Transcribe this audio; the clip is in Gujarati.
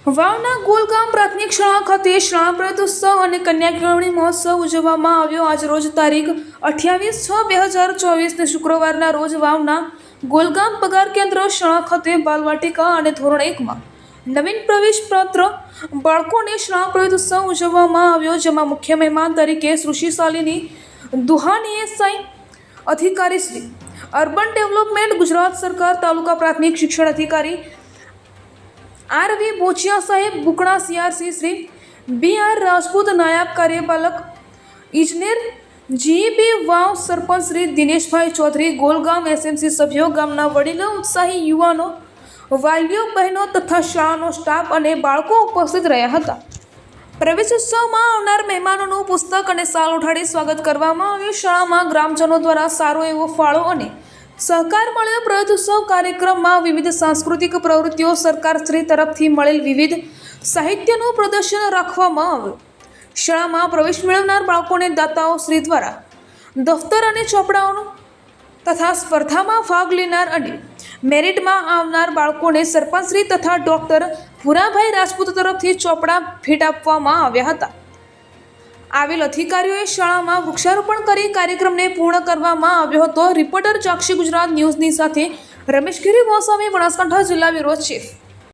વાવના ગોલગામ પ્રાથમિક શાળા ખાતે શાળા પ્રવેશોત્સવ અને કન્યા કેળવણી મહોત્સવ ઉજવવામાં આવ્યો. આજ રોજ તારીખ 28/6/2024 શુક્રવારના રોજ વાવના ગોલગામ પગાર કેન્દ્ર શાળા ખાતે બાલવાટિકા અને ધોરણ 1માં નવીન પ્રવેશ પાત્ર બાળકોને શાળા પ્રવેશોત્સવ ઉજવવામાં આવ્યો, જેમાં મુખ્ય મહેમાન તરીકે સુશ્રી શાલિની દુહાની એસઆઈ અધિકારી શ્રી અર્બન ડેવલપમેન્ટ ગુજરાત સરકાર તાલુકા પ્રાથમિક શિક્ષણ અધિકારી આર.વી. બોચિયા સાહેબ બુકણા સીઆરસી શ્રી બી.આર. રાજપૂત નાયબ કાર્યપાલક ઇજનેર જીબી વાવ સરપંચ શ્રી દિનેશભાઈ ચૌધરી ગોલગામ એસએમસી સભ્યો ગામના વડીલો ઉત્સાહી યુવાનો વાલીઓ બહેનો તથા શાળાનો સ્ટાફ અને બાળકો ઉપસ્થિત રહ્યા હતા. પ્રવેશોત્સવમાં આવનાર મહેમાનોનું પુસ્તક અને શાલ ઉઠાડી સ્વાગત કરવામાં આવ્યું. શાળામાં ગ્રામજનો દ્વારા સારો એવો ફાળો અને સહકાર મળ્યો. પ્રવેશોત્સવ કાર્યક્રમમાં વિવિધ સાંસ્કૃતિક પ્રવૃત્તિઓ, સરકારશ્રી તરફથી મળેલ વિવિધ સાહિત્યનું પ્રદર્શન રાખવામાં આવ્યું. શાળામાં પ્રવેશ મેળવનાર બાળકોને દાતાઓ શ્રી દ્વારા દફતર અને ચોપડાઓનું તથા સ્પર્ધામાં ભાગ લેનાર અને મેરિટમાં આવનાર બાળકોને સરપંચશ્રી તથા ડૉક્ટર ભુરાભાઈ રાજપૂત તરફથી ચોપડા ભેટ આપવામાં આવ્યા હતા. આવેલ અધિકારીઓએ શાળામાં વૃક્ષારોપણ કરી કાર્યક્રમને પૂર્ણ કરવામાં આવ્યો હતો. રિપોર્ટર ચાક્ષી ગુજરાત ન્યૂઝની સાથે રમેશ ગિરી ગોસ્વામી, બનાસકાંઠા જિલ્લા બ્યુરો ચીફ.